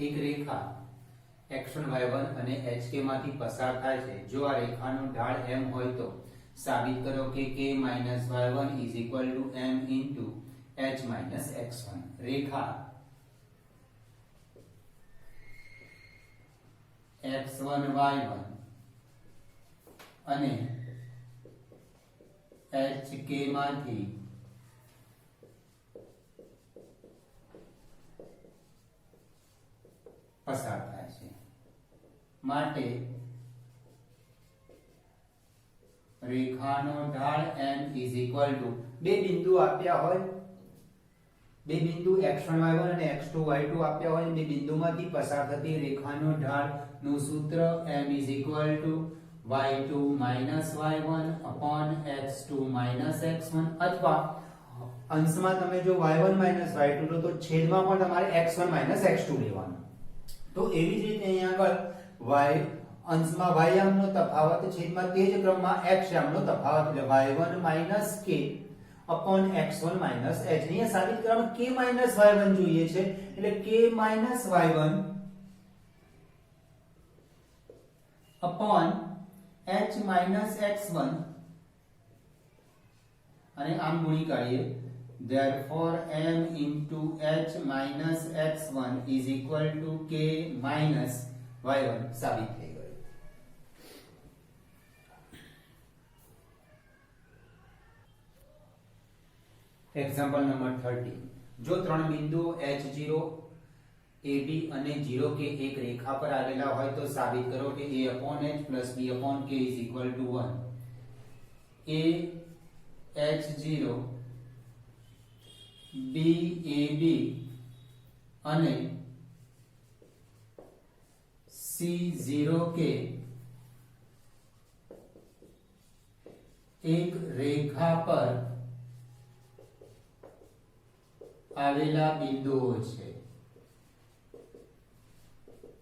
એક રેખા x1 y1 અને hk માંથી પસાર થાય છે। જો આ રેખાનો ઢાળ m હોય તો સાબિત કરો કે k - y1 m h - x1। રેખા x1 y1 અને hk માંથી પસાર થાય છે માટે રેખાનો ઢાળ m બે બિંદુ આપ્યા હોય, બે બિંદુ x1 y1 અને x2 y2 આપ્યા હોય, બે બિંદુમાંથી પસાર થતી રેખાનો ઢાળ નું સૂત્ર m y2 y1 upon x2 x1 અથવા અંશમાં તમે જો y1 y2 લો તો છેદમાં પણ તમારે x1 x2 લેવાનું। તો એવી જ રીતે અહીંયા આગળ y અંશમાં y યામનો તફાવત છેદમાં તે જ ક્રમમાં x યામનો તફાવત એટલે y1 k upon x1 h। અહીંયા સાબિત કરવામાં k y1 જોઈએ છે એટલે k y1 upon h x1 અને આમ ગુણી કાઢીએ therefore m into h x1 is equal to k y1 સાબિત થઈ ગયું। એક્ઝામ્પલ નંબર 30 જો ત્રણ બિંદુઓ h0 ab અને 0k એક રેખા પર આવેલા હોય તો સાબિત કરો કે a upon h plus b upon k is equal to 1। a h0 b ab અને c 0k એક રેખા પર આવેલા બિંદુઓ છે।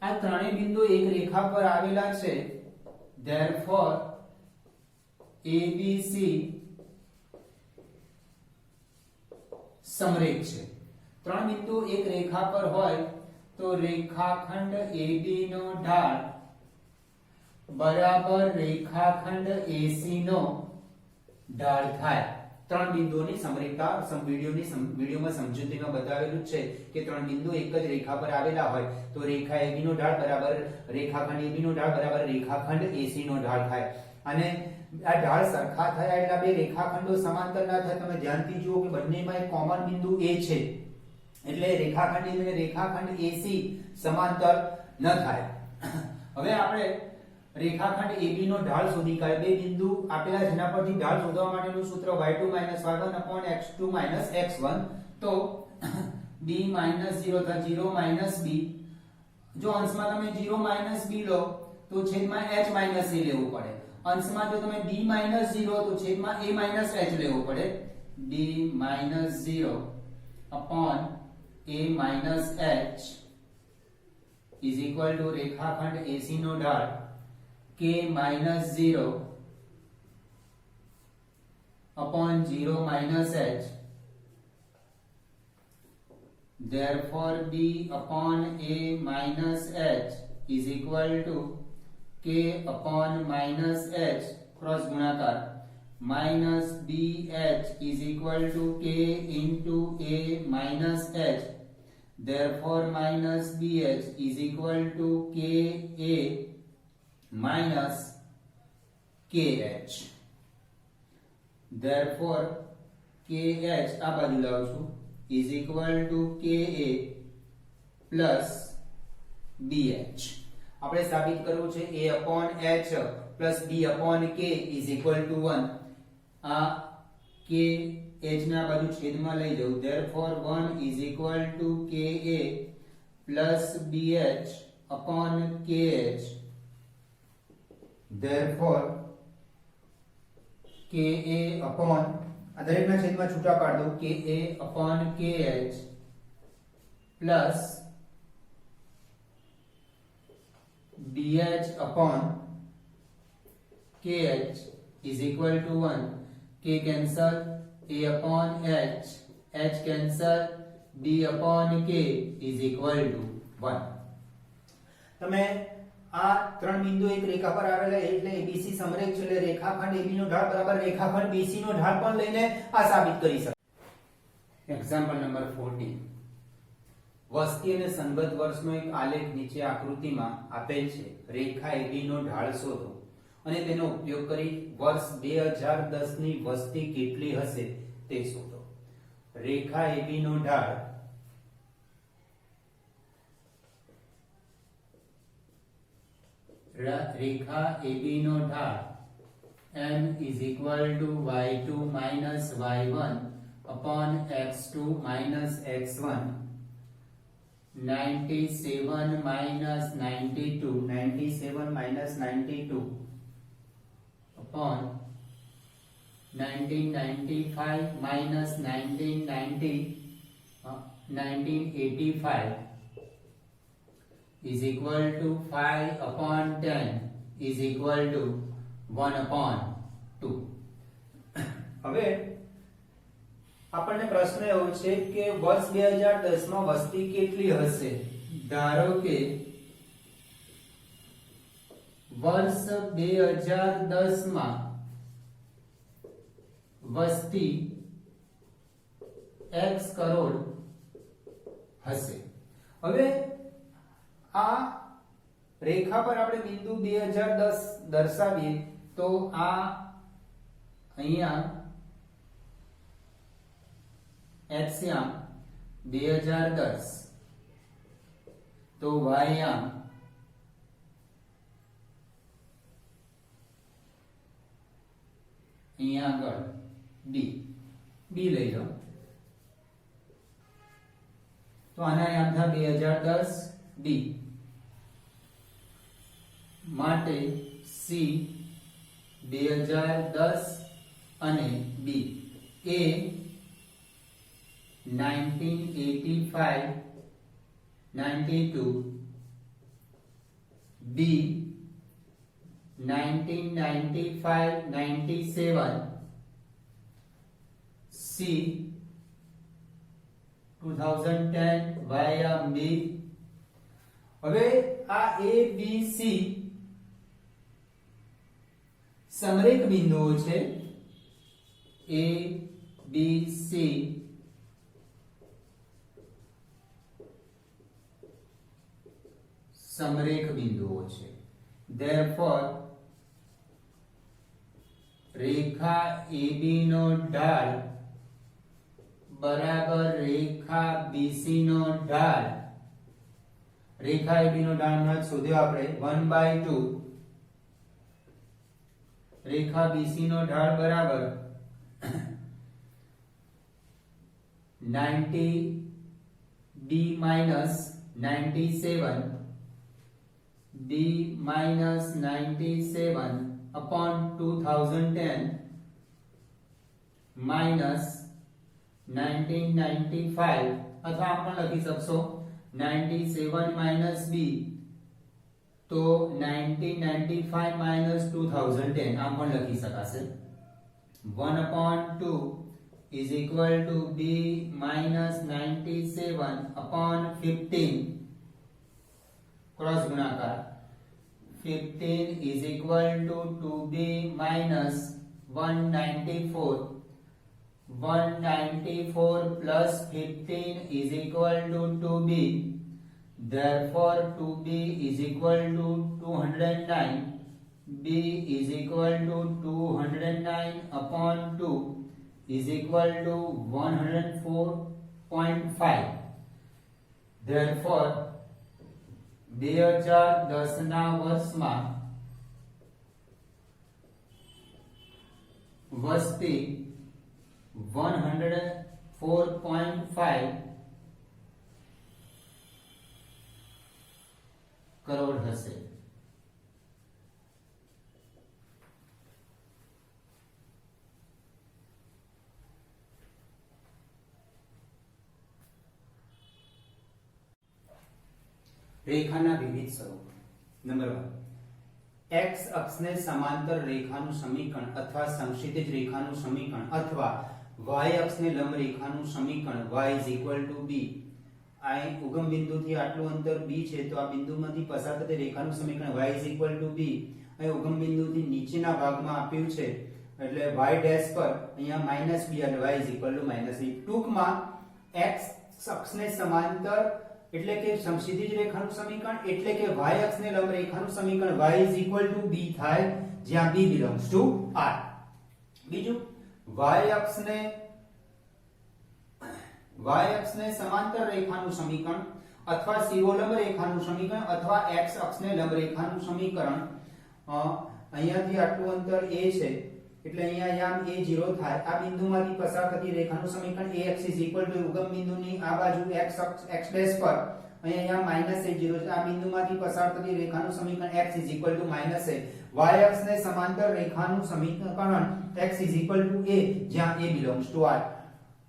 આ ત્રણેય બિંદુઓ એક રેખા પર આવેલા છે therefore abc સમરેખ છે। ત્રણ બિંદુ એક રેખા પર હોય તો રેખાખંડ AB નો ઢાળ બરાબર રેખાખંડ AC નો ઢાળ થાય। ત્રણ બિંદુઓની સમરેખતા વિડિયોમાં સમજૂતીમાં બતાવેલું છે કે ત્રણ બિંદુ એક જ રેખા પર આવેલા હોય તો રેખા AB નો ઢાળ બરાબર રેખાખંડ AB નો ઢાળ બરાબર રેખાખંડ AC નો ઢાળ થાય। અને આ ઢાળ સરખા થયા એટલે બે રેખાખંડો સમાંતર ના થાય। તમે ધ્યાનથી જુઓ કે બંનેમાં એક કોમન બિંદુ A છે એટલે રેખાખંડ AB અને રેખાખંડ AC સમાંતર ન થાય। હવે આપણે રેખાખંડ AB નો ઢાળ શોધી કાઢીએ। બે બિંદુ આપેલા જેના પરથી ઢાળ શોધવા માટેનું સૂત્ર y2 y1 upon x2 x1 તો b 0 था 0 b જો અંશમાં તમે 0 b લો તો છેદમાં h a લેવું પડે। અંશમાં જો તમે b 0 તો છેદમાં a h લેવું પડે। b 0 upon a h is equal to રેખાખંડ AC નો ઢાળ k - 0 upon 0 h therefore b upon a h is equal to k upon h cross ગુણાકાર minus bh is equal to k into a h therefore minus bh is equal to ka minus kh therefore kh આ બાજુ લાવું છું is equal to ka plus bh। આપણે સાબિત કરવું છે a upon h plus b upon k is equal to 1। આ k h ના બાજુ છેદમાં લઈ જાઉં therefore 1 is equal to ka plus bh upon kh therefore ka upon આ દરેકના છેદમાં છૂટા પાડ દઉં ka upon kh plus bh upon kh is equal to 1। k cancel, a upon h cancel, b upon k is equal to 1। તમે આ ત્રણ બિંદુ એક રેખા પર આવેલા એટલે ABC સમરેખ છે એટલે રેખાખંડ AB નો ઢાળ બરાબર રેખાખંડ BC નો ઢાળ પણ લઈને આ સાબિત કરી શકાય. Example number 14. વસ્તી અને સંબંધ વર્ષનો એક આલેખ નીચે આકૃતિમાં આપેલ છે. રેખા AB નો ઢાળ શોધો અને તેનો ઉપયોગ કરી વર્ષ 2010 ની વસ્તી કેટલી હશે તે શોધો. રેખા AB નો ઢાળ રેખા AB નો ઢાળ m is equal to y2 minus y1 upon x2 minus x1 97 minus 92 upon 1995 minus 1985 is equal to 5 upon 10 is equal to 1 upon 2. હવે આપણને પ્રશ્ન એવો છે કે વર્ષ 2010 માં વસ્તી કેટલી હશે. ધારો કે વર્ષ 2010 માં વસ્તી x કરોડ હશે. હવે આ રેખા પર આપણે બિંદુ 2010 દર્શાવીએ તો આ અહીંયા x યામ 2010 તો y યામ અહીંયા આગળ b લઈ લો તો આના યામ થા 2010 d માટે c 2010 અને b a 1985 92 b 1995 97 c 2010 via b. હવે આ a b c સમરેખ બિંદુઓ છે. a b c સમરેખ બિંદુઓ છે. therefore રેખા AB નો ઢાળ બરાબર રેખા BC નો ઢાળ. રેખા AB નો ઢાળ હમણાં શોધ્યો આપણે 1/2. રેખા BC નો ઢાળ બરાબર 90 d minus 97 d minus 97 upon 2010 minus 1995 અથવા આપ પણ લખી શકશો 97 minus b તો 1995 minus 2010 આમ પણ લખી શકાશે. 1 upon 2 is equal to b minus 97 upon 15 cross गुणाकार 15 is equal to 2b minus 194 194 plus 15 is equal to 2b. therefore 2b is equal to 209. b is equal to 209 upon 2 is equal to 104.5. therefore 2010 ના વર્ષમાં વસ્તી 104.5 કરોડ હશે. રેખાના વિવિધ સ્વરૂપ. Number 1 x અક્ષને સમાંતર રેખાનું સમીકરણ અથવા સમક્ષિતિજ રેખાનું સમીકરણ અથવા y અક્ષને લંબ રેખાનું સમીકરણ y b. આ ઉગમ બિંદુથી આટલું અંતર b છે તો આ બિંદુમાંથી પસાર થતી રેખાનું સમીકરણ y b અહીં ઉગમ બિંદુથી નીચેના ભાગમાં આપ્યું છે એટલે y ડેશ પર અહીંયા -b અને y -b ટૂંકમાં x અક્ષને સમાંતર એટલે કે સમક્ષિતિજ રેખાનું સમીકરણ એટલે કે y અક્ષને લંબ રેખાનું સમીકરણ y b થાય જ્યાં b belongs to r. બીજું y અક્ષને સમાંતર રેખાનું સમીકરણ અથવા શિરોલંબ રેખાનું સમીકરણ અથવા x અક્ષને લંબ રેખાનું સમીકરણ અહીંયાથી આટલું અંતર a છે એટલે અહીંયા યામ a0 થાય. આ બિંદુમાંથી પસાર થતી રેખાનું સમીકરણ ax ઉગમ બિંદુની આ બાજુ x ડેશ પર અહીંયા યામ -a0 છે. આ બિંદુમાંથી પસાર થતી રેખાનું સમીકરણ x -a. y અક્ષને સમાંતર રેખાનું સમીકરણ x a જ્યાં a belongs to r.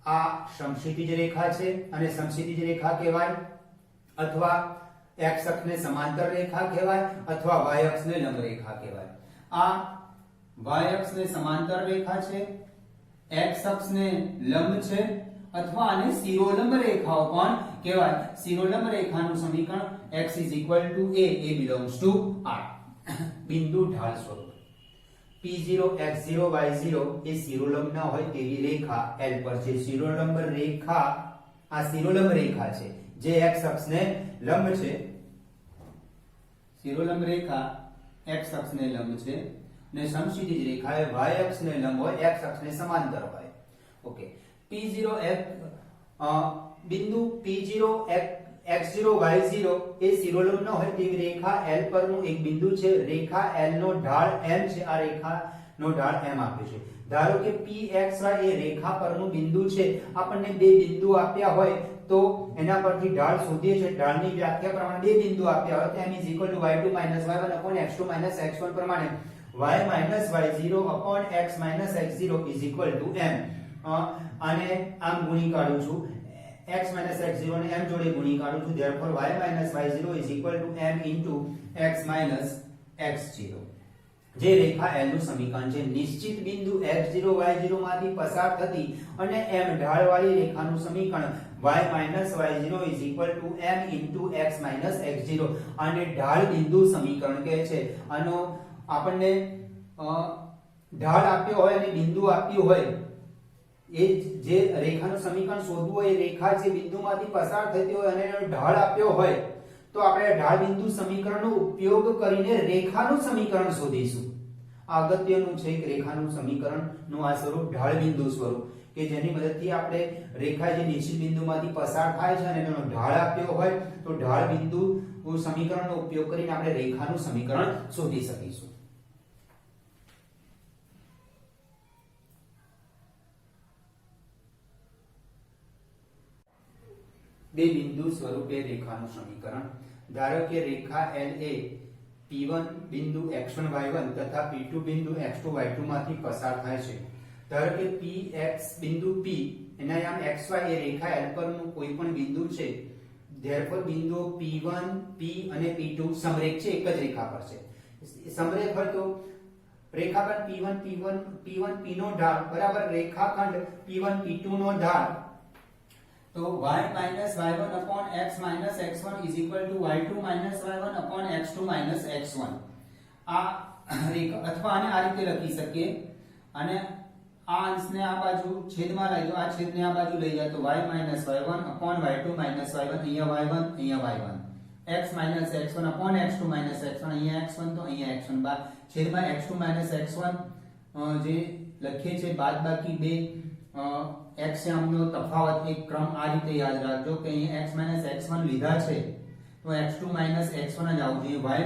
આ સમક્ષિતિજ રેખા છે અને સમક્ષિતિજ રેખા કહેવાય અથવા x અક્ષને સમાંતર રેખા કહેવાય અથવા y અક્ષને લંબ રેખા કહેવાય. આ y અક્ષને સમાંતર રેખા છે, x અક્ષને લંબ છે અથવા આને શિરોલંબ રેખાઓ પણ કહેવાય. શિરોલંબ રેખાનું સમીકરણ x a belongs to r. બિંદુ ઢાળ સ્વરૂપ p0 x0 y0 એ શિરોલંબ ન હોય તેવી રેખા L પર છે. શિરોલંબ રેખા આ શિરોલંબ રેખા છે જે x અક્ષને લંબ છે. શિરોલંબ રેખા x અક્ષને લંબ છે અને સમક્ષિતિજ રેખા એ y અક્ષને લંબ હોય, x અક્ષને સમાંતર હોય. ઓકે, બિંદુ p0 x0 y0 એ શિરોલંબ ન હોય તેવી રેખા L પરનું એક બિંદુ છે. રેખા L નો ઢાળ m છે. આ રેખાનો ઢાળ m આપ્યો છે. ધારો કે pxy એ રેખા પરનું બિંદુ છે. આપણને બે બિંદુ આપ્યા હોય તો એના પરથી ઢાળ શોધીએ છીએ. ઢાળની વ્યાખ્યા પ્રમાણે બે બિંદુ આપ્યા હોય તો m y2 y1 x2 x1 પ્રમાણે y y0 x x0 m. આને આમ ગુણી કાઢું છું, x x0 ને m જોડે ગુણી કાઢું છું. therefore y y0 m into x x0 જે રેખા L નું સમીકરણ છે. નિશ્ચિત બિંદુ x0 y0 માંથી પસાર થતી અને m ઢાળવાળી રેખાનું સમીકરણ y y0 m into x x0 આને ઢાળ બિંદુ સમીકરણ કહે છે. આનો આપણને ઢાળ આપ્યો હોય અને બિંદુ આપ્યું હોય એ જે રેખાનું સમીકરણ શોધવું હોય એ રેખા જે બિંદુમાંથી પસાર થતી હોય અને એનો ઢાળ આપ્યો હોય તો આપણે ઢાળ બિંદુ સમીકરણનો ઉપયોગ કરીને રેખાનું સમીકરણ શોધીશું. આ અગત્યનું છે કે રેખાનું સમીકરણનું આ સ્વરૂપ ઢાળ બિંદુ સ્વરૂપ કે જેની મદદથી આપણે રેખા જે નિશ્ચિત બિંદુમાંથી પસાર થાય છે અને એનો ઢાળ આપ્યો હોય તો ઢાળ બિંદુ સમીકરણનો ઉપયોગ કરીને આપણે રેખાનું સમીકરણ શોધી શકીશું. બે બિંદુ સ્વરૂપે રેખાનું સમીકરણ. ધારો કે રેખા L એ P1 બિંદુ x1 y1 તથા P2 બિંદુ x2 y2 માંથી પસાર થાય છે. ધારો કે Px બિંદુ P એના યામ xy એ રેખા L પરનું કોઈ પણ બિંદુ છે. therefore બિંદુઓ P1 P અને P2 સમરેખ છે, એક જ રેખા પર છે. સમરેખ હોય તો રેખાખંડ P1 P નો ઢાળ બરાબર રેખાખંડ P1 P2 નો ઢાળ તો y y1 upon x x1 is equal to y2 y1 upon x2 x1. આ રેખા અથવા આને આ રીતે લખી શકીએ અને આ અંશને આ બાજુ છેદમાં લઈ જાઓ, આ છેદને આ બાજુ લઈ જાય તો y y1 upon y2 y1 અહીંયા y1 x x1 upon x2 x1 અહીંયા x1 તો અહીંયા x1 બાદ છેદમાં x2 x1 જે લખીએ છે બાદબાકી 2 x નો તફાવત એક ક્રમ આ રીતે યાદ રાખજો કે અહીં x x1 લીધા છે તો x2 x1 જ આવવું જોઈએ. y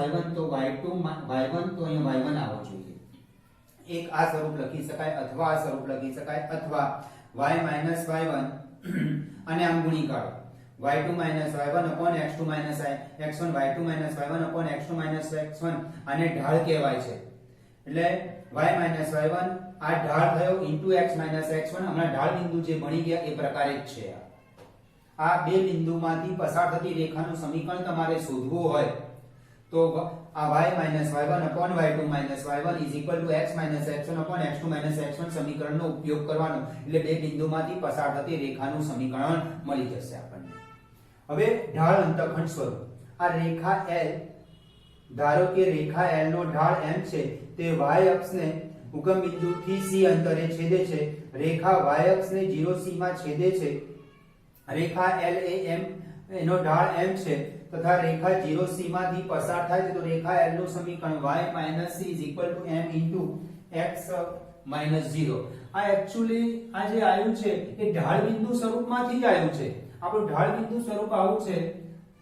y1 તો y2 y1 તો અહીં y1 આવવો જોઈએ. એક આ સ્વરૂપ લખી શકાય અથવા આ સ્વરૂપ લખી શકાય અથવા y y1 અને આમ ગુણી કાઢો y2 y1 upon x2 x1 y2 y1 upon x2 x1 આને ઢાળ કહેવાય છે. એટલે y y1 આ ઢાળ થયો into x x1. હમણાં ઢાળ બિંદુ જે ભણી ગયા એ પ્રકારે જ છે. આ બે બિંદુમાંથી પસાર થતી રેખાનું સમીકરણ તમારે શોધવું હોય તો આ y y1 upon y2 y1 is equal to x x1 upon x2 x1 સમીકરણનો ઉપયોગ કરવાનો એટલે બે બિંદુમાંથી પસાર થતી રેખાનું સમીકરણ મળી જશે આપણને. હવે ઢાળ અંતખંડ સ્વરૂપ, આ રેખા L, ધારો કે રેખા L નો ઢાળ m છે, તે y અક્ષને ઉગમ બિંદુથી c અંતરે છેદે છે, રેખા y અક્ષને 0c માં છેદે છે, રેખા L એ m એનો ઢાળ m છે તથા રેખા 0c માંથી પસાર થાય છે, તો રેખા L નું સમીકરણ y - c m x - 0. આ એક્ચ્યુઅલી આ જે આવ્યું છે એ ઢાળ બિંદુ સ્વરૂપમાંથી જ આવ્યું છે. આપણું ઢાળ બિંદુ સ્વરૂપ આવું છે,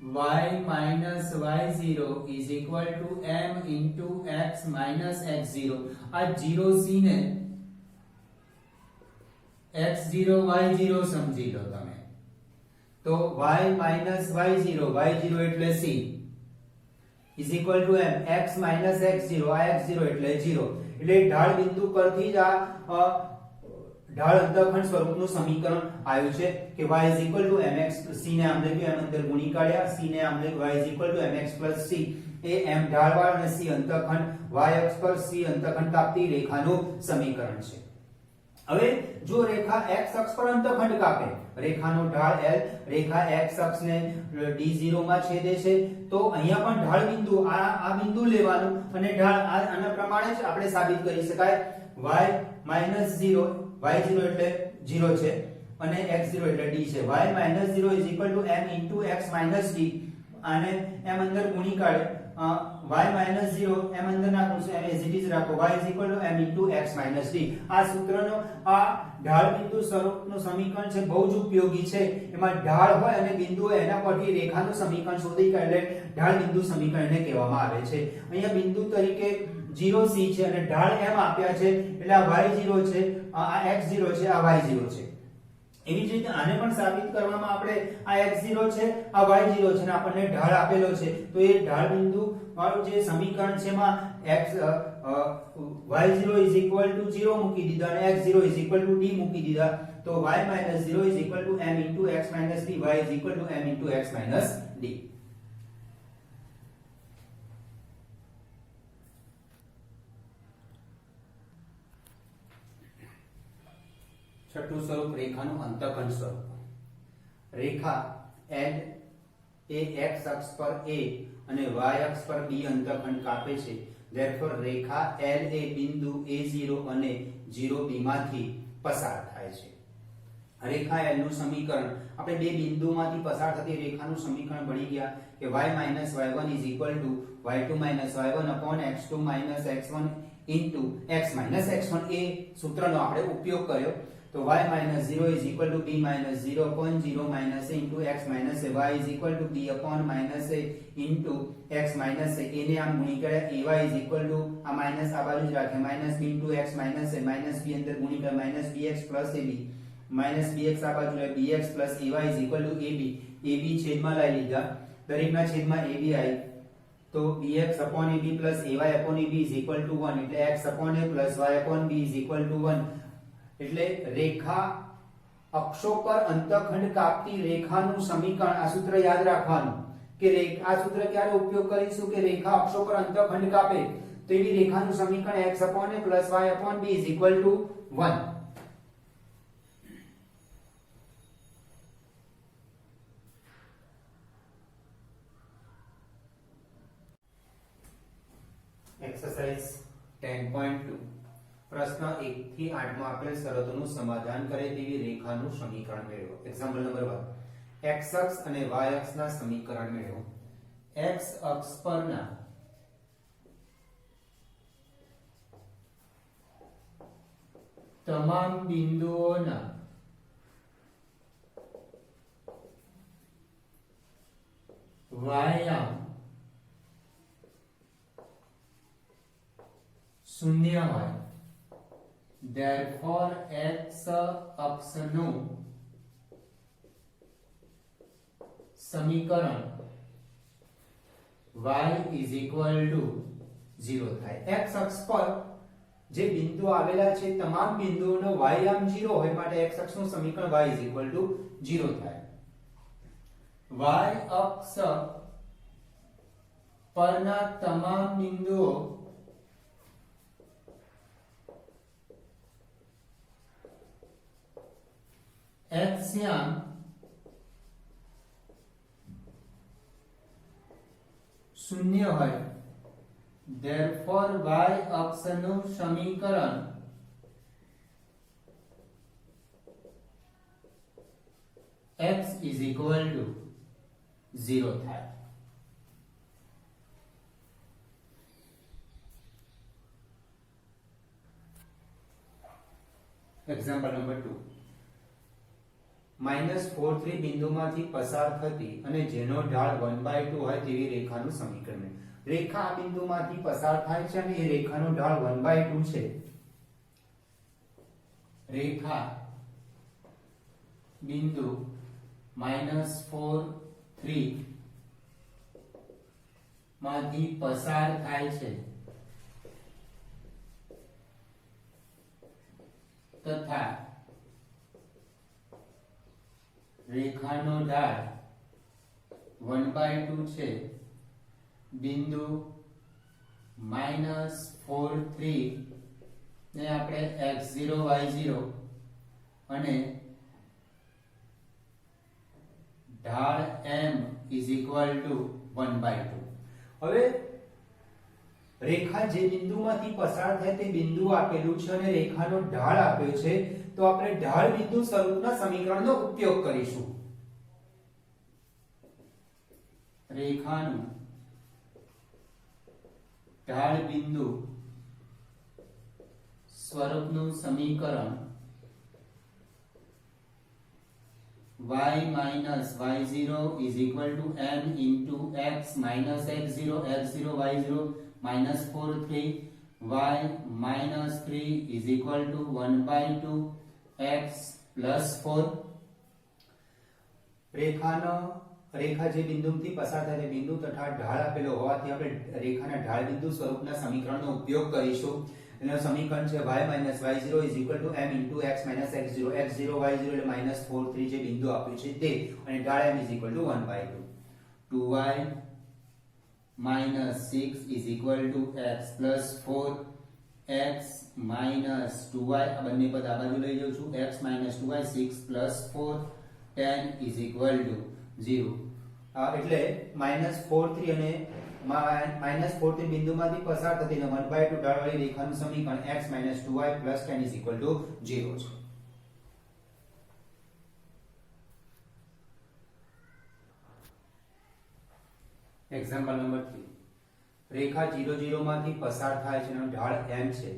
y - y0 is equal to m into x minus x0. આ 0c ને x0 y0 સમજી લો તમે, તો y minus y0, y0 એટલે c is equal to m, x minus x0, આ x0 એટલે 0. એટલે ઢાળ બિંદુ પરથી જ આ ઢાળ અંતખંડ સ્વરૂપનું સમીકરણ આવ્યું છે કે y is equal to mx, c ને આમ લખ્યું, m અંદર ગુણી કાઢ્યા, c ને આમ લખ્યું, y is equal to mx plus c. A m ઢાળવાળ અને c અંતખંડ, y અક્ષ પર c અંતખંડ કાપતી રેખાનું સમીકરણ છે. હવે જો રેખા x અક્ષ પર અંતખંડ કાપે, રેખાનો ઢાળ L રેખા x અક્ષને d0 માં છેદે છે, તો અહીંયા પણ ઢાળ બિંદુ આ બિંદુ લેવાનું અને ઢાળ આના પ્રમાણે જ આપણે સાબિત કરી શકાય. y - 0, y0 એટલે 0 છે અને x0 એટલે d છે. y - 0 is equal to m into x minus d. આને m અંદર ગુણી કાઢે, y - 0 m અંદર નાખો, m as it is રાખો, y is equal to m into x minus d. આ સૂત્રનો આ ઢાળ બિંદુ સ્વરૂપનું સમીકરણ છે, બહુ જ ઉપયોગી છે. એમાં ઢાળ હોય અને બિંદુ હોય, એના પરથી રેખાનું સમીકરણ શોધી કાઢે ઢાળ બિંદુ સમીકરણને કહેવામાં આવે છે. અહીંયા બિંદુ તરીકે 0c છે અને ઢાળ m આપ્યા છે, એટલે આ y0 છે, આ x0 છે, આ y0 છે. એવી જ રીતે આને પણ સાબિત કરવામાં આપણે આ x0 છે, આ y0 છે અને આપણને ઢાળ આપેલો છે, તો એ ઢાળ બિંદુ વાળું જે સમીકરણ છે એમાં x y0 is equal to 0 મૂકી દીધા અને x0 is equal to d મૂકી દીધા, તો y - 0 is equal to m into x minus d, y is equal to m into x minus d. છઠ્ઠું સ્વરૂપ રેખાનું અંતખંડ સ્વરૂપ. રેખા L એ x અક્ષ પર a અને y અક્ષ પર b અંતખંડ કાપે છે, therefore રેખા L એ બિંદુ a0 અને 0b માંથી પસાર થાય છે. રેખા L નું સમીકરણ આપણે બે બિંદુમાંથી પસાર થતી રેખાનું સમીકરણ ભણી ગયા કે y - y1 is equal to y2 - y1 upon x2 - x1 into x minus x1. એ સૂત્રનો આપણે ઉપયોગ કર્યો, તો y - 0 is equal to b - 0 upon 0 minus a into x minus a, y is equal to b upon minus a into x minus a. એને આમ ગુણી કર્યા, ay is equal to આ minus આ બાજુ જ રાખે, minus b into x minus a, minus b અંદર ગુણી કર્યા, minus bx plus ab, minus bx આ બાજુ લે, bx plus ay is equal to ab. ab છેદમાં લઈ લીધા, દરેકના છેદમાં ab આવી, તો bx upon ab plus ay upon ab is equal to 1, એટલે x upon a plus y upon b is equal to 1. એટલે રેખા અક્ષો પર અંતખંડ કાપતી રેખાનું સમીકરણ, આ સૂત્ર યાદ રાખવાનું કે આ સૂત્ર ક્યારે ઉપયોગ કરીશું કે રેખા અક્ષો પર અંતખંડ કાપે તો એવી રેખાનું સમીકરણ x upon a plus y upon b is equal to 1. Exercise 10.2 પ્રશ્ન 1 થી 8 માં આપેલ શરતોનું સમાધાન કરે તેવી રેખાનું સમીકરણ મેળવો. એક્ઝામ્પલ નંબર 1, x અક્ષ અને y અક્ષના સમીકરણ મેળવો. x અક્ષ પરના તમામ બિંદુઓના વાયામ શૂન્ય હોય, therefore x અક્ષનું સમીકરણ y is equal to 0 થાય. x અક્ષ પર જે બિંદુ આવેલા છે તમામ બિંદુઓનો y આમ 0 હોય માટે x અક્ષનું સમીકરણ y is equal to 0 થાય. y અક્ષ પરના તમામ બિંદુઓ x યામ શૂન્ય હોય therefore y અક્ષનું સમીકરણ x is equal to 0 થાય. એક્ઝામ્પલ નંબર 2 -4 બિંદુમાંથી પસાર થતી અને જેનો ઢાળ 1/2 હોય તેવી રેખાનું સમીકરણ. રેખા આ બિંદુમાંથી પસાર થાય છે અને એ રેખાનો ઢાળ 1/2 છે. રેખા બિંદુ -4 માંથી પસાર થાય છે તથા રેખાનો ઢાળ 1/2 છે. બિંદુ -4 ને આપણે x0 y0 અને ઢાળ m is equal to 1/2. હવે રેખા જે બિંદુમાંથી પસાર થાય તે બિંદુ આપેલું છે અને રેખાનો ઢાળ આપ્યો છે, તો આપણે ઢાળ બિંદુ સ્વરૂપના સમીકરણનો ઉપયોગ કરીશું. રેખાનું ઢાળ બિંદુ સ્વરૂપનું સમીકરણ y minus y0 is equal to m into x minus x0 x0 y0 minus 4 3 y minus 3 is equal to 1/2 x plus 4. રેખા જે બિંદુથી પસાર થાય તે બિંદુ તથા ઢાળ આપેલો હોવાથી આપણે રેખાના ઢાળ બિંદુ સ્વરૂપના સમીકરણનો ઉપયોગ કરીશું. એનું સમીકરણ છે y y0 is equal to m into x minus x0 x0 y0 એટલે -4 3 જે બિંદુ આપ્યું છે તે, અને ઢાળ m is equal to 1/2 2y minus 6 is equal to x plus 4 x minus 2y આ બંને પદ આ બાજુ લઈ જાઉં છું. x minus 2y 6 plus 4 10 is equal to 0. એટલે -4 3 અને -4 થી બિંદુમાંથી પસાર થતી 1/2 ઢાળવાળી રેખાનું સમીકરણ x 2y 10 is equal to 0 છે. એક્ઝામ્પલ નંબર 3 રેખા 0 0 માંથી પસાર થાય છે અને ઢાળ m છે.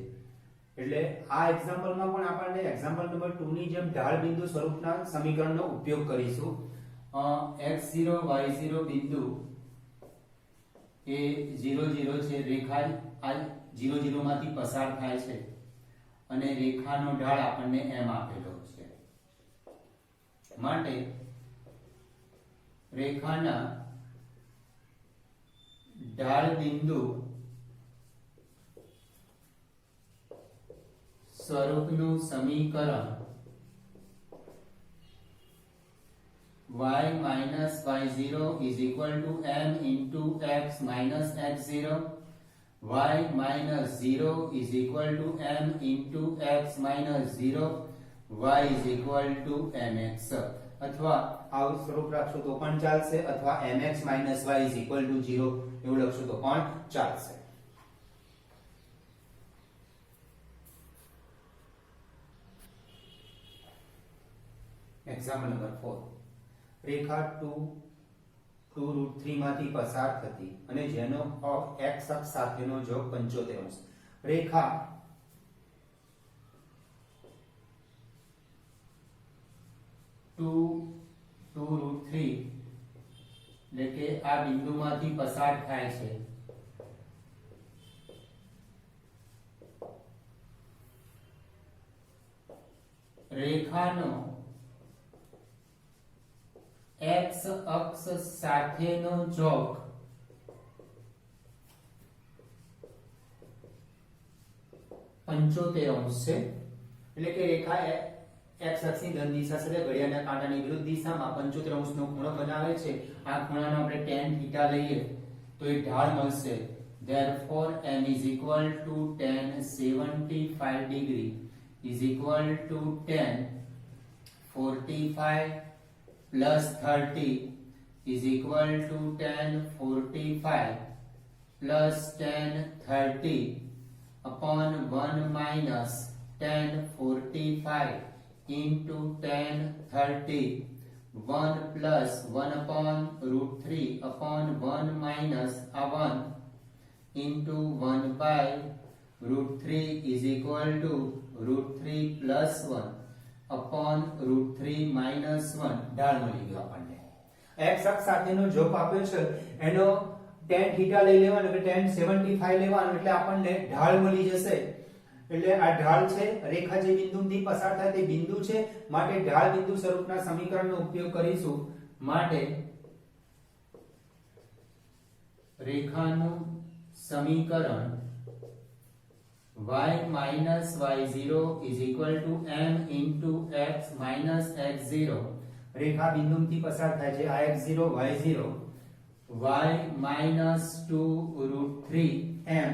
એટલે આ એક્ઝામ્પલમાં પણ આપણે એક્ઝામ્પલ નંબર 2 ની જેમ ઢાળ બિંદુ સ્વરૂપના સમીકરણનો ઉપયોગ કરીશું. x0 y0 બિંદુ એ 0 0 છે. રેખા આ 0 0 માંથી પસાર થાય છે અને રેખાનો ઢાળ આપણને m આપેલો છે. માટે રેખાના ઢાળ બિંદુ સ્વરૂપનું સમીકરણ y minus y0 is equal to m into x minus x0 y minus 0 is equal to m into x minus 0 y is equal to mx. અથવા આવું સ્વરૂપ રાખશો તો પણ ચાલશે, અથવા mx minus y is equal to 0 એવું લખશો તો પણ ચાલશે. એક્ઝામ્પલ નંબર 4 રેખા 2√3 માંથી પસાર થતી અને જેનો x અક્ષ સાથેનો જોગ 75 રેખા 2√3 એટલે કે આ બિંદુમાંથી પસાર થાય છે. રેખાનો x અક્ષ સાથેનો જોગ 75 છે. એટલે કે રેખા x અક્ષની ધન દિશા સાથે ઘડિયાળના કાંટાની વિરુદ્ધ દિશામાં 75 નો ખૂણો બનાવે છે. આ ખૂણાનો આપણે tan θ લઈએ તો એ ઢાળ મળશે. therefore m is equal to tan 75 degree is equal to tan 45 plus 30 is equal to tan 45 plus tan 30 upon 1 minus tan 45 into tan 30 1 plus 1 upon root 3 upon 1 minus 1 into 1 by root 3 is equal to root 3 plus 1 upon root 3 minus 1 ઢાળ મળી ગયો આપણને x અક્ષ સાથેનો joke આપ્યો છે એનો tan θ લઈ લેવાનો એટલે tan 75 લેવાનો એટલે આપણને ઢાળ મળી જશે એટલે આ ઢાળ છે રેખા જે બિંદુથી પસાર થાય તે બિંદુ છે માટે ઢાળ બિંદુ સ્વરૂપના સમીકરણનો ઉપયોગ કરીશું માટે રેખાનું સમીકરણ y minus y0 is equal to m into x minus x0 રેખા બિંદુથી પસાર થાય છે આ x0 y0 y minus 2 root 3 m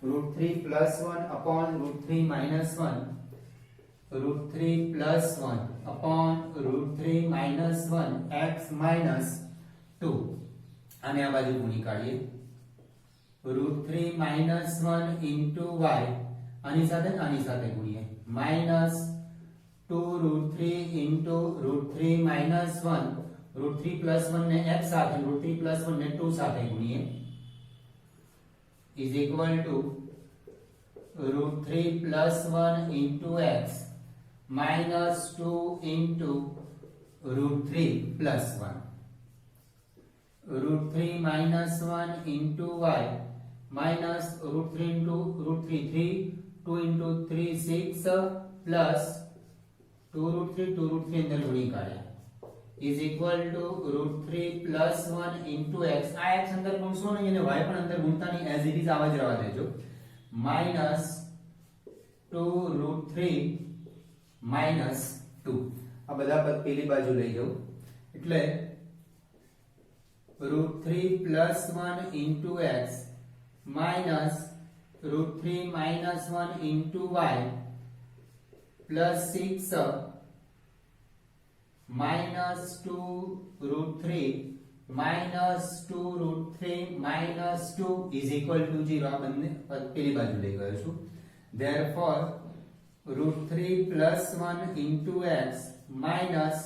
root 3 plus 1 upon root 3 minus 1 root 3 plus 1 upon root 3 minus 1 x minus 2 આને આ બાજુ ગુણી કાઢીએ root 3 minus 1 into y આની સાથે ગુણીએ minus 2 root 3 into root 3 minus 1 root 3 plus 1 ને x સાથે root 3 plus 1 ને 2 સાથે ગુણીએ is equal to root 3 plus 1 into x minus 2 into root 3 plus 1 root 3 minus 1 into y minus root 3 into root 3 3 2 into 3 6 plus 2 root 3 2 root 3 अंदर गुणी काढ्या is equal to root 3 plus 1 into x આ x અંદર ગુણશો નહીં અને y પણ અંદર ગુણતા નહીં as it is આવા જ રહેવા દેજો minus 2 root 3 minus 2 આ બધા પદ પેલી બાજુ લઈ જાઓ એટલે root 3 plus 1 into x minus root 3 minus 1 into y plus 6 minus 2 root 3 minus 2 root 3 minus 2 is equal to 0 આ બંને પદ પેલી બાજુ લઈ ગયો છું therefore root 3 plus 1 into x minus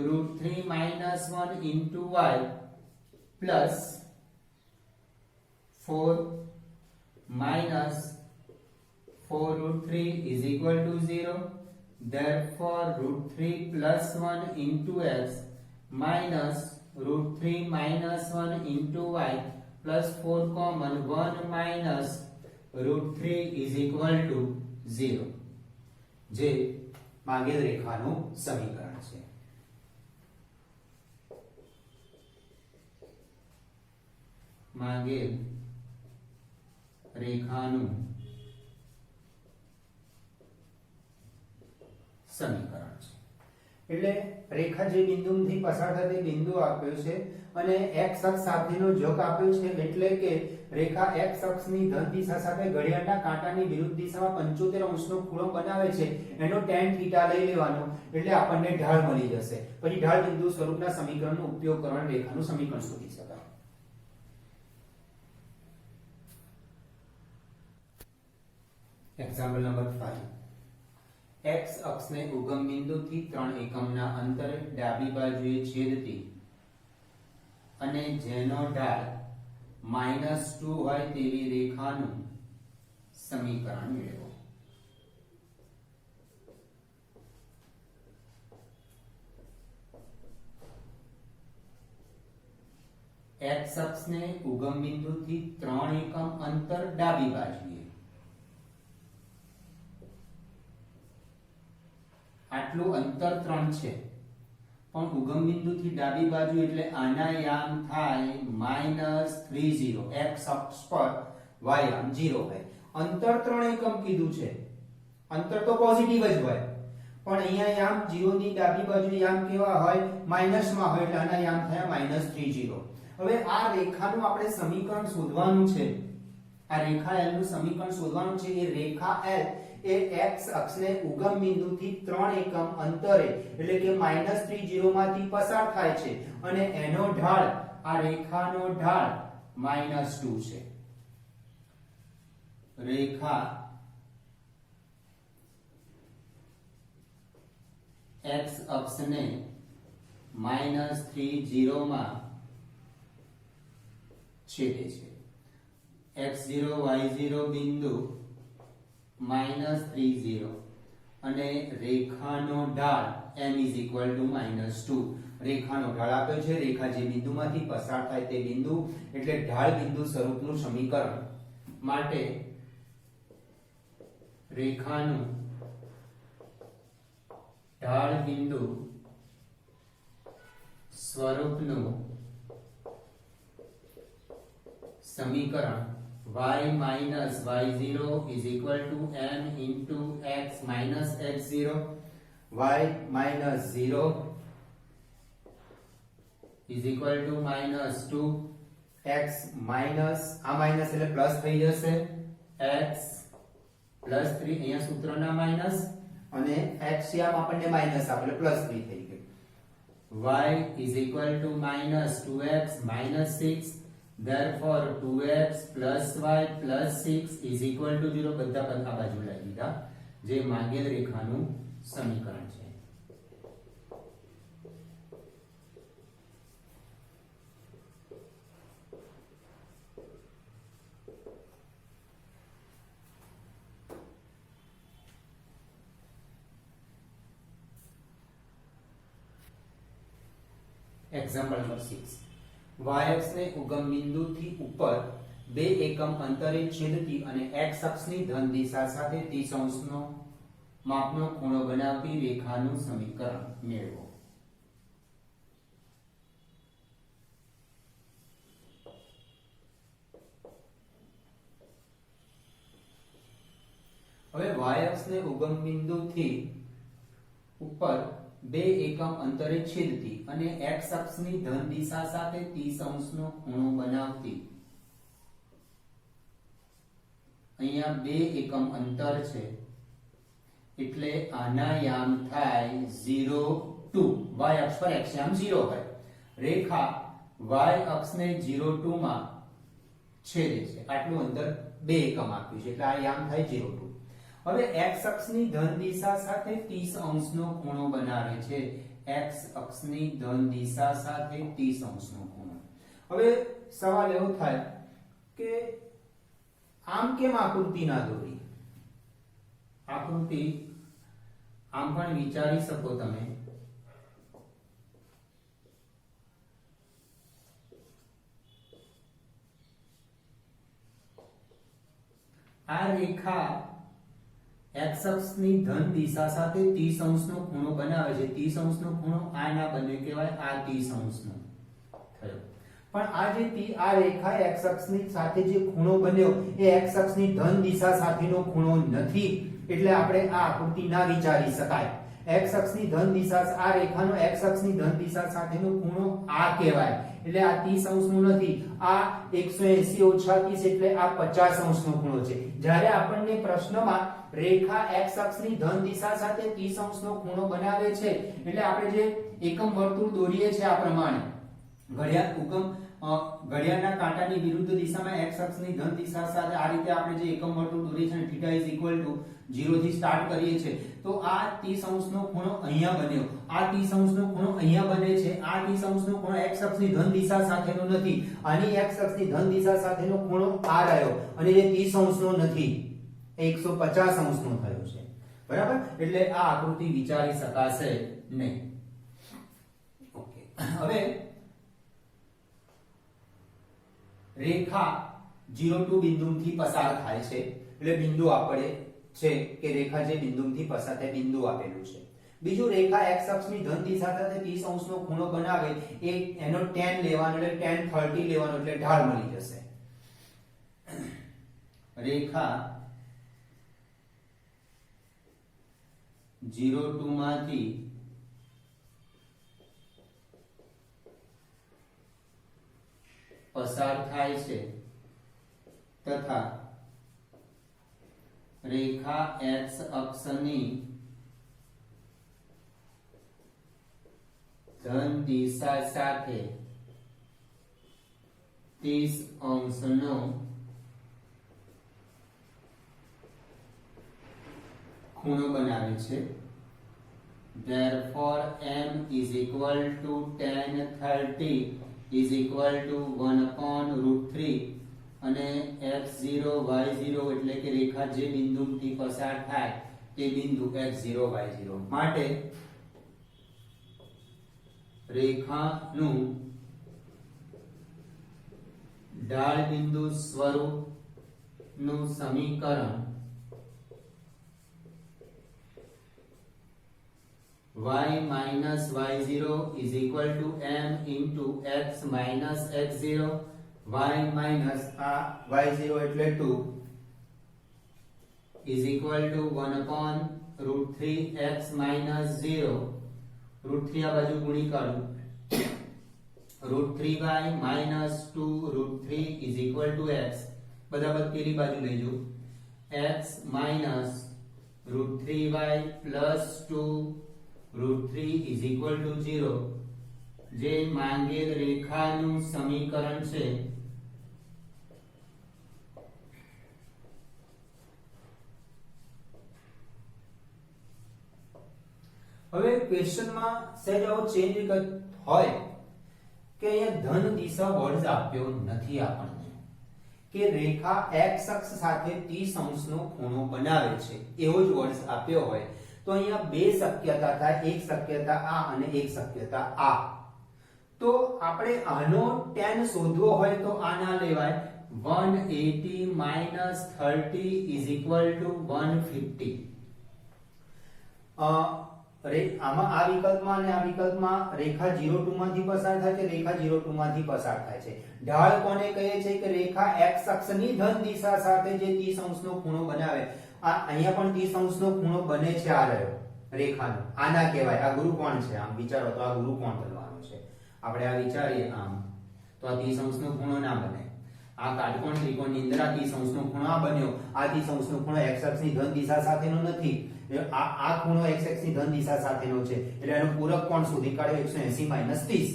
root 3 minus 1 into y plus 4 minus 4 root 3 is equal to 0 therefore root 3 plus 1 into x minus root 3 minus 1 into y plus 4 common 1 minus root 3 is equal to 0 જે માંગેલ રેખાનું સમીકરણ છે માંગેલ રેખાનું સમીકરણ છે એટલે રેખા જે બિંદુથી પસાર થાય તે બિંદુ આપ્યો છે અને x અક્ષ સાથેનો જોક આપ્યો છે એટલે કે રેખા x અક્ષની ધન દિશા સાથે ઘડિયાળના કાંટાની વિરુદ્ધ દિશામાં 75 અંશનો ખૂણો બનાવે છે એનો tan θ લઈ લેવાનો એટલે આપણને ઢાળ મળી જશે પછી ઢાળ બિંદુ સ્વરૂપના સમીકરણનો ઉપયોગ કરીને રેખાનું સમીકરણ શોધી શકાય એક્ઝામ્પલ નંબર 5 x અક્ષને ઉગમ બિંદુથી 3 એકમના અંતરે ડાબી બાજુએ છેદતી અને જેનો ઢાળ -2 હોય તેવી રેખાનું સમીકરણ મેળવો x અક્ષને ઉગમ બિંદુથી 3 એકમ અંતર ડાબી બાજુએ આટલું અંતર 3 છે પણ ઉગમ બિંદુથી ડાબી બાજુ એટલે આના યામ થાય -30 x અક્ષ પર y યામ 0 હોય અંતર 3 એકમ કીધું છે અંતર તો પોઝિટિવ જ હોય પણ અહીંયા યામ 0 ની ડાબી બાજુ યામ કેવા હોય માઈનસ માં હોય એટલે આના યામ થયા -30 હવે આ રેખાનું આપણે સમીકરણ શોધવાનું છે આ રેખા L નું સમીકરણ શોધવાનું છે એ રેખા L એ x અક્ષને ઉગમ બિંદુથી 3 એકમ અંતરે એટલે કે -30 માંથી પસાર થાય છે અને એનો ઢાળ આ રેખાનો ઢાળ -2 છે રેખા x અક્ષને -30 માં છેદે છે. x0 y0 બિંદુ -30 અને રેખાનો ઢાળ m -2. રેખાનો ઢાળ આપ્યો છે, રેખા જે બિંદુમાંથી પસાર થાય તે બિંદુ એટલે ઢાળ બિંદુ સ્વરૂપનું સમીકરણ માટે રેખાનું ઢાળ બિંદુ સ્વરૂપનું સમીકરણ y minus y0 is equal to m into x minus x0, y minus 0 is equal to -2, x minus આ માઈનસ એટલે પ્લસ થઈ જશે, x plus 3 અહીંયા સૂત્રના માઈનસ અને x યામ આપણને માઈનસ આપે એટલે પ્લસ 3 થઈ ગયું. y is equal to -2x minus 6, therefore 2x plus y plus 6 is equal to 0. બધા પદ આ બાજુ લઈ લીધા, જે માંગેલ રેખાનું સમીકરણ છે. Example number 6. y અક્ષને ઉગમ બિંદુથી ઉપર 2 એકમ અંતરે છેદતી અને x અક્ષની ધન દિશા સાથે 30° માપનો ખૂણો બનાવતી રેખાનું સમીકરણ મેળવો. હવે y અક્ષને ઉગમ બિંદુથી ઉપર 2 એકમ અંતરે છેદતી અને x અક્ષની ધન દિશા સાથે 30° ખૂણો બનાવતી, અહીંયા 2 એકમ અંતર છે એટલે આના યામ થાય 0 2. y અક્ષ પર x યામ 0 હોય. રેખા y અક્ષને 0 2 માં છેદે છે, આટલું અંતર 2 એકમ આપ્યું છે એટલે આ યામ થાય 0 2. હવે x અક્ષની ધન દિશા સાથે 30° ખૂણો બનાવે છે, x અક્ષની ધન દિશા સાથે 30° ખૂણો. હવે સવાલ એવો થાય કે આમ કેમ આકૃતિ ના દોરી? આકૃતિ આમ પણ વિચારી શકો તમે. આ રેખા x અક્ષની ધન દિશા સાથે 30° ખૂણો બનાવે છે. 30° ખૂણો આ ના બને કહેવાય, આ 30° થયો. પણ આ જે આ રેખા x અક્ષની સાથે જે ખૂણો બન્યો એ x અક્ષની ધન દિશા સાથેનો ખૂણો નથી, એટલે આપણે આ આકૃતિ ના વિચારી શકાય. x અક્ષની ધન દિશા, આ રેખાનો x અક્ષની ધન દિશા સાથેનો ખૂણો આ કહેવાય, એટલે આ 30° નો નથી. આ 180 ઓછા 30 એટલે આ 50° નો ખૂણો છે. જ્યારે આપણને પ્રશ્નમાં રેખા x અક્ષની ધન દિશા સાથે 30° નો ખૂણો બનાવે છે એટલે આપણે જે એકમ વર્તુળ દોરીએ છીએ આ પ્રમાણે ઘડિયાળના કાંટાની વિરુદ્ધ દિશામાં x અક્ષની ધન દિશા સાથે આ રીતે આપણે જે એકમ વર્તુળ દોરીએ છીએ θ = 0 થી સ્ટાર્ટ કરીએ છીએ, તો આ 30° નો ખૂણો અહીંયા બન્યો, આ 30° નો ખૂણો અહીંયા બને છે. આ 30° નો ખૂણો x અક્ષની ધન દિશા સાથેનો નથી, આની x અક્ષની ધન દિશા સાથેનો ખૂણો આ રહ્યો અને એ 30° નો નથી, 150° નો થયો છે. બરાબર? એટલે આ આકૃતિ વિચારી શકાશે નહીં. ઓકે, હવે રેખા 0 2 બિંદુથી પસાર થાય છે એટલે બિંદુ આપણે છે કે રેખા જે બિંદુથી પસાર થાય બિંદુ આપેલું છે. બીજું, રેખા x અક્ષની ધન દિશા સાથે 30° નો ખૂણો બનાવે એ એનો tan લેવાનો એટલે tan 30 લેવાનો એટલે ઢાળ મળી જશે. રેખા 0 2 માંથી પસાર થાય છે તથા રેખા x અક્ષની ધન દિશા સાથે 30° નો ખૂણો બનાવે છે. therefore m is equal to tan 30 is equal to 1/√3 અને x0 y0 એટલે કે રેખા જે બિંદુથી પસાર થાય તે બિંદુ x0 y0 માટે રેખાનું ઢાળ બિંદુ સ્વરૂપનું સમીકરણ y minus y0 is equal to m into x minus x0 y minus y0 એટલે 2 is equal to 1/√3 x minus 0 √3 આ બાજુ ગુણી કાઢું √3y minus 2 √3 is equal to x બરાબર પેલી બાજુ લઈ જાઓ x minus √3y plus 2 √3 is equal to 0 જે માંગેલ રેખાનું સમીકરણ છે. હવે ક્વેશ્ચનમાં સહેજ આવો ચેન્જ હોય કે અહીંયા ધન દિશા વર્ડ આપ્યો નથી આપણને કે રેખા x અક્ષ સાથે 30 અંશનો ખૂણો બનાવે છે એવો જ વર્ડ આપ્યો હોય તો અહીંયા બે શક્યતા થાય, એક શક્યતા આ અને એક શક્યતા આ. તો આપણે આનો tan શોધવો હોય તો આ ના લેવાય. 180 minus 30 is equal to 150. આમાં આ વિકલ્પમાં અને આ વિકલ્પમાં રેખા 0 2 માંથી પસાર થાય છે, રેખા 0 2 માંથી પસાર થાય છે. ઢાળ કોને કહે છે કે રેખા x અક્ષની ધન દિશા સાથે જે 30 અંશનો ખૂણો બનાવે. આ અહીંયા પણ 30 અંશનો ખૂણો બને છે આ રહ્યો રેખાનો. આના કહેવાય આ ગુરુકોણ છે. આમ વિચારો તો આ ગુરુકોણ બનવાનું છે. આપણે આ વિચારીએ આમ તો આ 30 અંશનો ખૂણો ના બને. આ કાટકોણ ત્રિકોણની અંદર આ 30 અંશનો ખૂણો આ બન્યો. આ 30 અંશનો ખૂણો x અક્ષની ધન દિશા સાથેનો નથી. આ ખૂણો x અક્ષની ધન દિશા સાથેનો છે એટલે આનો પૂરક કોણ શોધી કાઢ્યો 180 - 30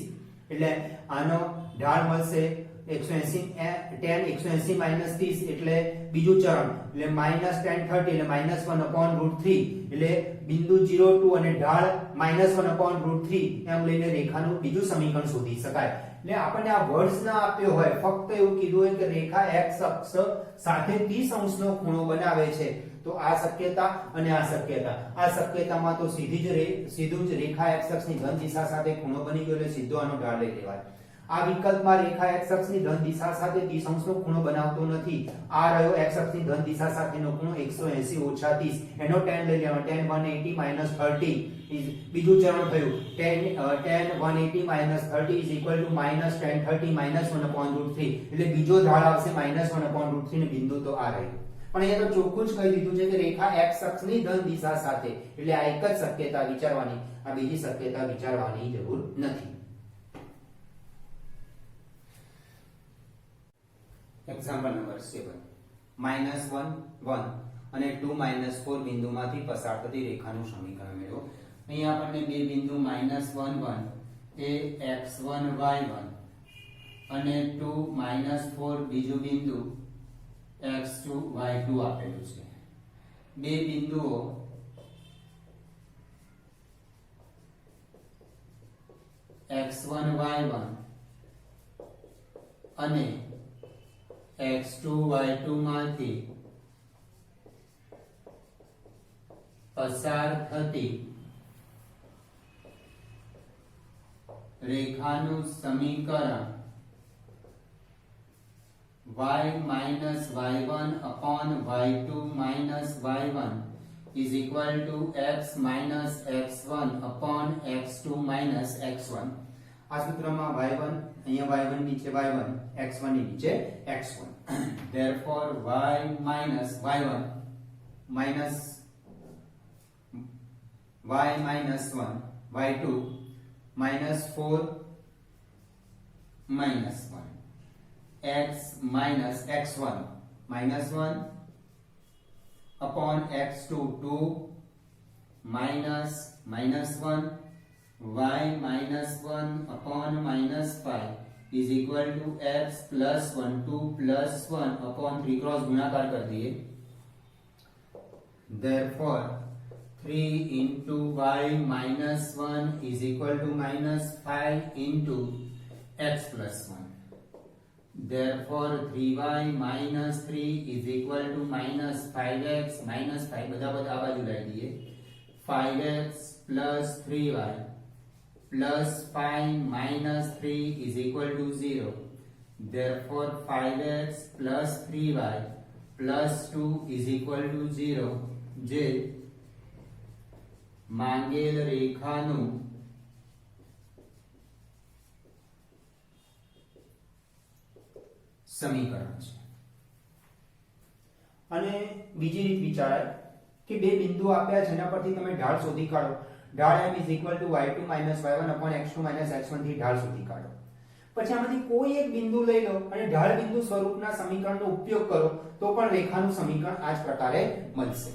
એટલે આનો ઢાળ મળશે 180 tan 180 - 30 એટલે બીજું ચરણ એટલે -tan 30 એટલે -1/√3 એટલે બિંદુ 0 2 અને ઢાળ -1/√3 એમ લઈને રેખાનું બીજું સમીકરણ શોધી શકાય. એટલે આપણને આ વર્ડ્સ ના આપ્યો હોય, ફક્ત એવું કીધું હોય કે રેખા x અક્ષ સાથે 30 અંશનો ખૂણો બનાવે છે તો આ શક્યતા અને આ શક્યતા. આ શક્યતામાં તો સીધું જ રેખા x અક્ષની ધન દિશા સાથે ખૂણો બની ગયો એટલે સીધો આનો ઢાળ લઈ લેવાય. આ વિકલ્પમાં રેખા x અક્ષની ધન દિશા સાથે 30 અંશનો ખૂણો બનાવતો નથી. આ રહ્યો x અક્ષની ધન દિશા સાથેનો ખૂણો 180 - 30 એનો tan લઈ લેવાનો. tan 180 - 30 બીજું ચરણ થયું. tan 180 - 30 is equal to -tan 30 - 1/√3 એટલે બીજો ઢાળ આવશે -1/√3 ને બિંદુ તો આ રહ્યું. પણ અહીંયા તો ચોખ્ખું જ કહી દીધું છે કે રેખા x અક્ષની ધન દિશા સાથે એટલે આ એક જ શક્યતા વિચારવાની, આ બીજી શક્યતા વિચારવાની જરૂર નથી. એક્ઝામ્પલ નંબર 7 -1 1 અને 2 -4 બિંદુમાંથી પસાર થતી રેખાનું સમીકરણ મેળવો. અહીંયા આપણને બે બિંદુ -1 1 એ x1 y1 અને 2 -4 બીજું બિંદુ x2 y2 આપેલું છે. બે બિંદુઓ x1 y1 અને x2 y2 માંથી પસાર થતી રેખાનું સમીકરણ y minus y1 upon y2 minus y1 is equal to x minus x1 upon x2 minus x1. આ સૂત્રમાં y1 અહીંયા y1 નીચે y1 x1 ની નીચે x1. therefore y minus y1 minus y minus 1 y2 minus 4 minus 1 x minus x1 minus 1 upon x2 2 minus minus 1 y minus 1 upon minus 5 is equal to x plus 1 2 plus 1 upon 3 cross गुणाकार कर दिए. therefore 3 into y minus 1 is equal to minus 5 into x plus 1. Therefore 3y minus 3 is equal to minus 5x minus 5 બધા આ બાજુ લઈ દઈએ 5x plus 3y plus 5 minus 3 is equal to 0. Therefore 5x plus 3y plus 2 is equal to 0. જે માંગેલ રેખાનું સમીકરણ છે. અને બીજી રીત વિચારાય કે બે બિંદુ આપ્યા છે એના પરથી તમે ઢાળ શોધી કાઢો. ઢાળ m is equal to y2 minus y1 upon x2 minus x1 થી ઢાળ શોધી કાઢો. પછી આમાંથી કોઈ એક બિંદુ લઈ લો અને ઢાળ બિંદુ સ્વરૂપના સમીકરણનો ઉપયોગ કરો તો પણ રેખાનું સમીકરણ આ જ પ્રકારે મળશે.